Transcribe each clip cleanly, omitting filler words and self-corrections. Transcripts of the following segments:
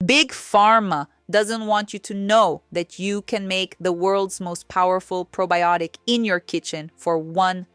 Big Pharma doesn't want you to know that you can make the world's most powerful probiotic in your kitchen for $1,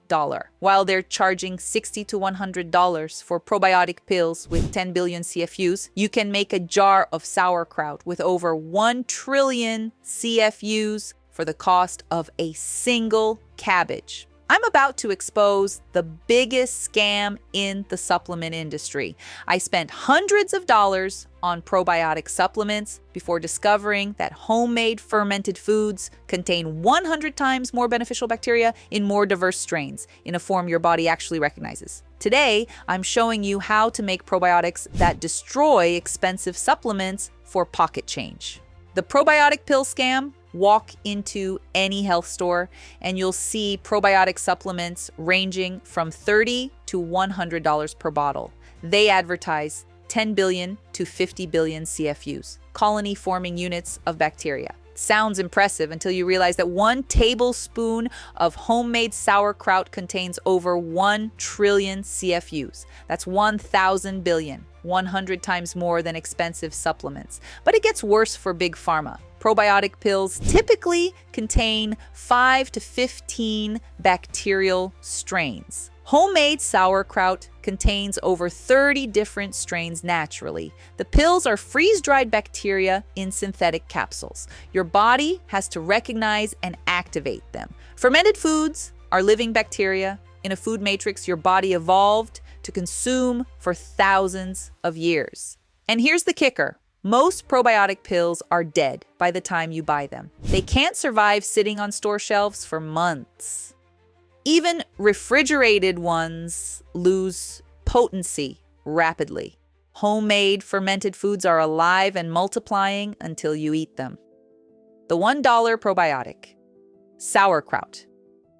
while they're charging $60 to $100 for probiotic pills with 10 billion CFUs. You can make a jar of sauerkraut with over 1 trillion CFUs for the cost of a single cabbage. I'm about to expose the biggest scam in the supplement industry. I spent hundreds of dollars on probiotic supplements before discovering that homemade fermented foods contain 100 times more beneficial bacteria in more diverse strains, in a form your body actually recognizes. Today, I'm showing you how to make probiotics that destroy expensive supplements for pocket change. The probiotic pill scam. Walk into any health store and you'll see probiotic supplements ranging from $30 to $100 per bottle. They advertise 10 billion to 50 billion CFUs, colony-forming units of bacteria. Sounds impressive until you realize that 1 tablespoon of homemade sauerkraut contains over 1 trillion CFUs. That's 1,000 billion, 100 times more than expensive supplements. But it gets worse for Big Pharma. Probiotic pills typically contain 5 to 15 bacterial strains. Homemade sauerkraut contains over 30 different strains naturally. The pills are freeze-dried bacteria in synthetic capsules. Your body has to recognize and activate them. Fermented foods are living bacteria in a food matrix your body evolved to consume for thousands of years. And here's the kicker. Most probiotic pills are dead by the time you buy them. They can't survive sitting on store shelves for months. Even refrigerated ones lose potency rapidly. Homemade fermented foods are alive and multiplying until you eat them. The $1 probiotic. Sauerkraut.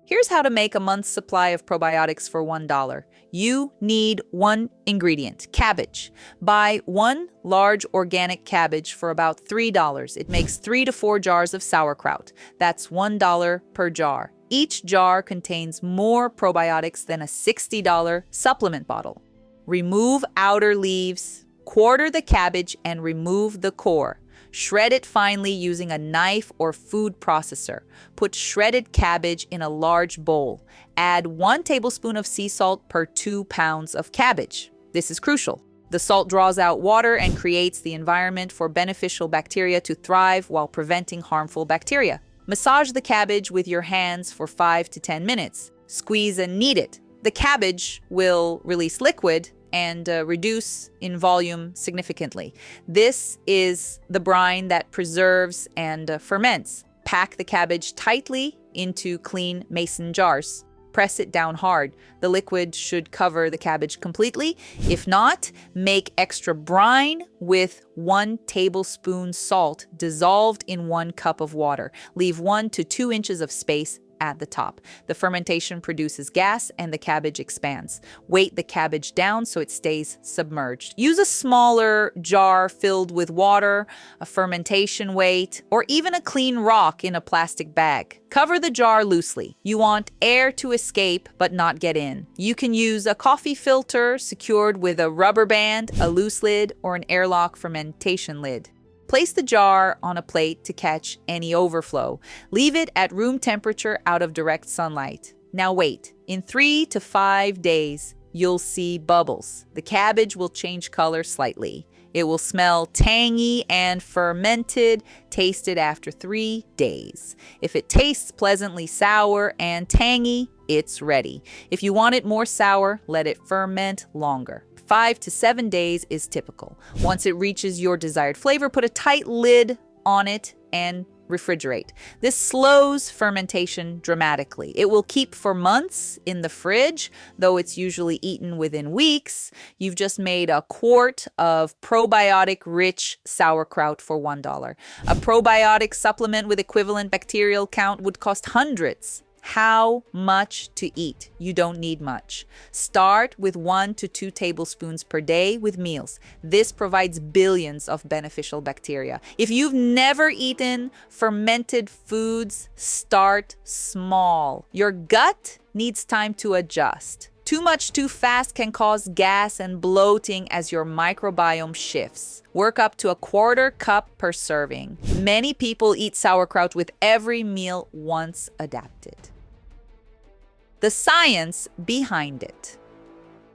Here's how to make a month's supply of probiotics for $1. You need 1 ingredient, cabbage. Buy 1 large organic cabbage for about $3. It makes 3 to 4 jars of sauerkraut. That's $1 per jar. Each jar contains more probiotics than a $60 supplement bottle. Remove outer leaves, quarter the cabbage, and remove the core. Shred it finely using a knife or food processor. Put shredded cabbage in a large bowl. Add 1 tablespoon of sea salt per 2 pounds of cabbage. This is crucial. The salt draws out water and creates the environment for beneficial bacteria to thrive while preventing harmful bacteria. Massage the cabbage with your hands for 5 to 10 minutes. Squeeze and knead it. The cabbage will release liquid and reduce in volume significantly. This is the brine that preserves and ferments. Pack the cabbage tightly into clean mason jars. Press it down hard. The liquid should cover the cabbage completely. If not, make extra brine with 1 tablespoon salt dissolved in 1 cup of water. Leave 1 to 2 inches of space at the top. The fermentation produces gas and the cabbage expands. Weight the cabbage down so it stays submerged. Use a smaller jar filled with water, a fermentation weight, or even a clean rock in a plastic bag. Cover the jar loosely. You want air to escape but not get in. You can use a coffee filter secured with a rubber band, a loose lid, or an airlock fermentation lid. Place the jar on a plate to catch any overflow. Leave it at room temperature out of direct sunlight. Now wait. In 3 to 5 days, you'll see bubbles. The cabbage will change color slightly. It will smell tangy and fermented. Taste it after 3 days. If it tastes pleasantly sour and tangy, it's ready. If you want it more sour, let it ferment longer. 5 to 7 days is typical. Once it reaches your desired flavor, put a tight lid on it and refrigerate. This slows fermentation dramatically. It will keep for months in the fridge, though it's usually eaten within weeks. You've just made a quart of probiotic-rich sauerkraut for $1. A probiotic supplement with equivalent bacterial count would cost hundreds. How much to eat? You don't need much. Start with 1 to 2 tablespoons per day with meals. This provides billions of beneficial bacteria. If you've never eaten fermented foods, start small. Your gut needs time to adjust. Too much too fast can cause gas and bloating as your microbiome shifts. Work up to a quarter cup per serving. Many people eat sauerkraut with every meal once adapted. The science behind it.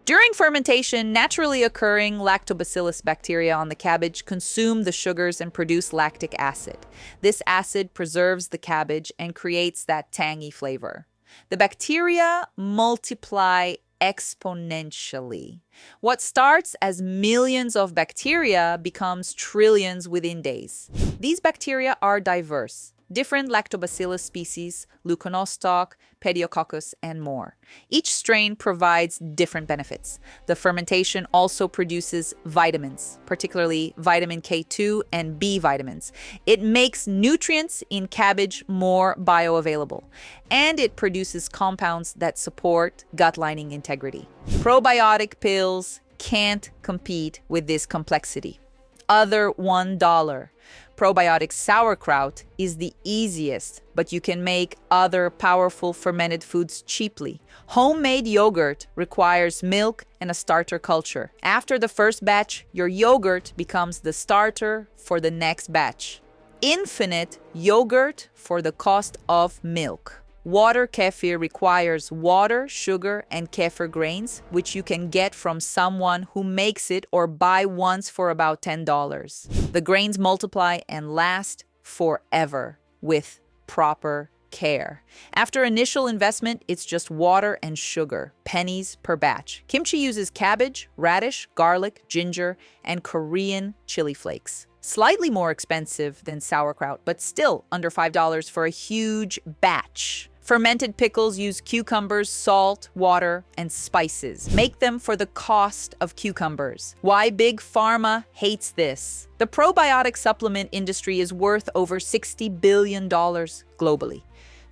During fermentation, naturally occurring lactobacillus bacteria on the cabbage consume the sugars and produce lactic acid. This acid preserves the cabbage and creates that tangy flavor. The bacteria multiply exponentially. What starts as millions of bacteria becomes trillions within days. These bacteria are diverse. Different lactobacillus species, leuconostoc, pediococcus, and more. Each strain provides different benefits. The fermentation also produces vitamins, particularly vitamin K2 and B vitamins. It makes nutrients in cabbage more bioavailable, and it produces compounds that support gut lining integrity. Probiotic pills can't compete with this complexity. Other $1. Probiotic sauerkraut is the easiest, but you can make other powerful fermented foods cheaply. Homemade yogurt requires milk and a starter culture. After the first batch, your yogurt becomes the starter for the next batch. Infinite yogurt for the cost of milk. Water kefir requires water, sugar, and kefir grains, which you can get from someone who makes it or buy once for about $10. The grains multiply and last forever with proper care. After initial investment, it's just water and sugar, pennies per batch. Kimchi uses cabbage, radish, garlic, ginger, and Korean chili flakes. Slightly more expensive than sauerkraut, but still under $5 for a huge batch. Fermented pickles use cucumbers, salt, water, and spices. Make them for the cost of cucumbers. Why Big Pharma hates this? The probiotic supplement industry is worth over $60 billion globally.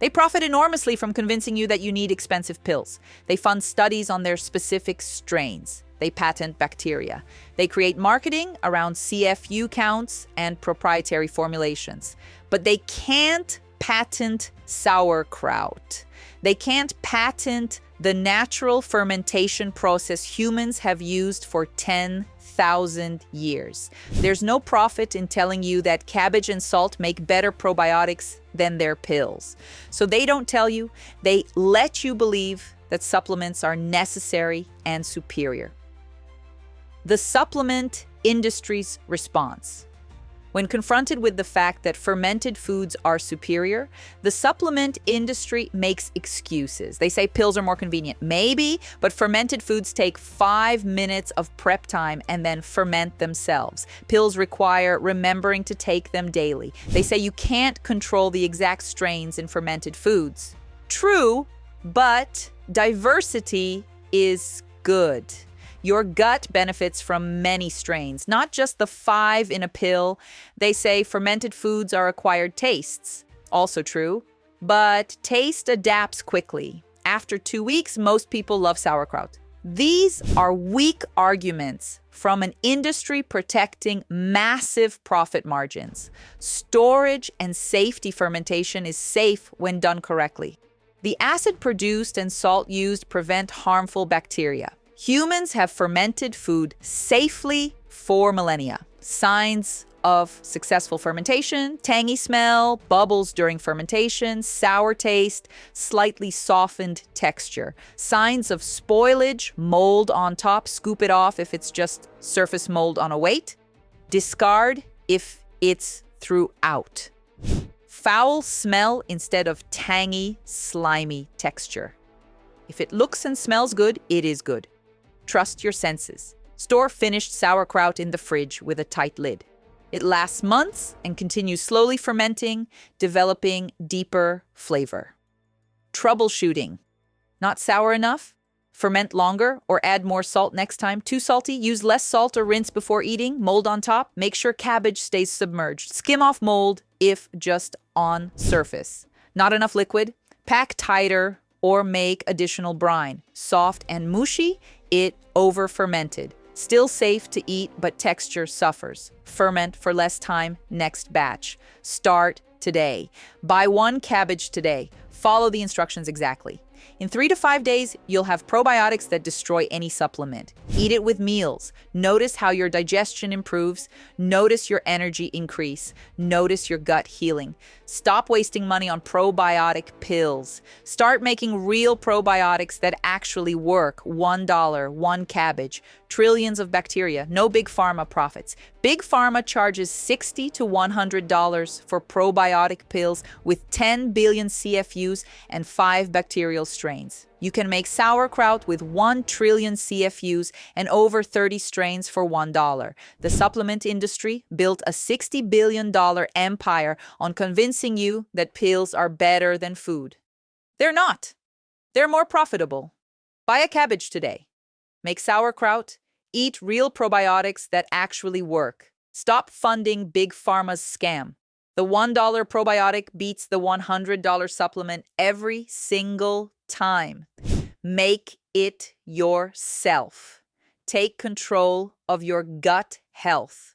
They profit enormously from convincing you that you need expensive pills. They fund studies on their specific strains. They patent bacteria. They create marketing around CFU counts and proprietary formulations. But they can't patent sauerkraut. They can't patent the natural fermentation process humans have used for 10,000 years. There's no profit in telling you that cabbage and salt make better probiotics than their pills. So they don't tell you, they let you believe that supplements are necessary and superior. The supplement industry's response. When confronted with the fact that fermented foods are superior, the supplement industry makes excuses. They say pills are more convenient. Maybe, but fermented foods take 5 minutes of prep time and then ferment themselves. Pills require remembering to take them daily. They say you can't control the exact strains in fermented foods. True, but diversity is good. Your gut benefits from many strains, not just the 5 in a pill. They say fermented foods are acquired tastes. Also true, but taste adapts quickly. After 2 weeks, most people love sauerkraut. These are weak arguments from an industry protecting massive profit margins. Storage and safety fermentation is safe when done correctly. The acid produced and salt used prevent harmful bacteria. Humans have fermented food safely for millennia. Signs of successful fermentation: tangy smell, bubbles during fermentation, sour taste, slightly softened texture. Signs of spoilage: mold on top, scoop it off if it's just surface mold on a weight. Discard if it's throughout. Foul smell instead of tangy, slimy texture. If it looks and smells good, it is good. Trust your senses. Store finished sauerkraut in the fridge with a tight lid. It lasts months and continues slowly fermenting, developing deeper flavor. Troubleshooting. Not sour enough? Ferment longer or add more salt next time. Too salty? Use less salt or rinse before eating. Mold on top? Make sure cabbage stays submerged. Skim off mold if just on surface. Not enough liquid? Pack tighter or make additional brine. Soft and mushy? It over-fermented. Still safe to eat, but texture suffers. Ferment for less time, next batch. Start today. Buy 1 cabbage today. Follow the instructions exactly. In 3 to 5 days, you'll have probiotics that destroy any supplement. Eat it with meals. Notice how your digestion improves. Notice your energy increase. Notice your gut healing. Stop wasting money on probiotic pills. Start making real probiotics that actually work. $1, one cabbage, trillions of bacteria, no Big Pharma profits. Big Pharma charges $60 to $100 for probiotic pills with 10 billion CFUs and 5 bacterial strains. You can make sauerkraut with 1 trillion CFUs and over 30 strains for $1. The supplement industry built a $60 billion empire on convincing you that pills are better than food. They're not. They're more profitable. Buy a cabbage today. Make sauerkraut. Eat real probiotics that actually work. Stop funding Big Pharma's scam. The $1 probiotic beats the $100 supplement every single time. Make it yourself. Take control of your gut health.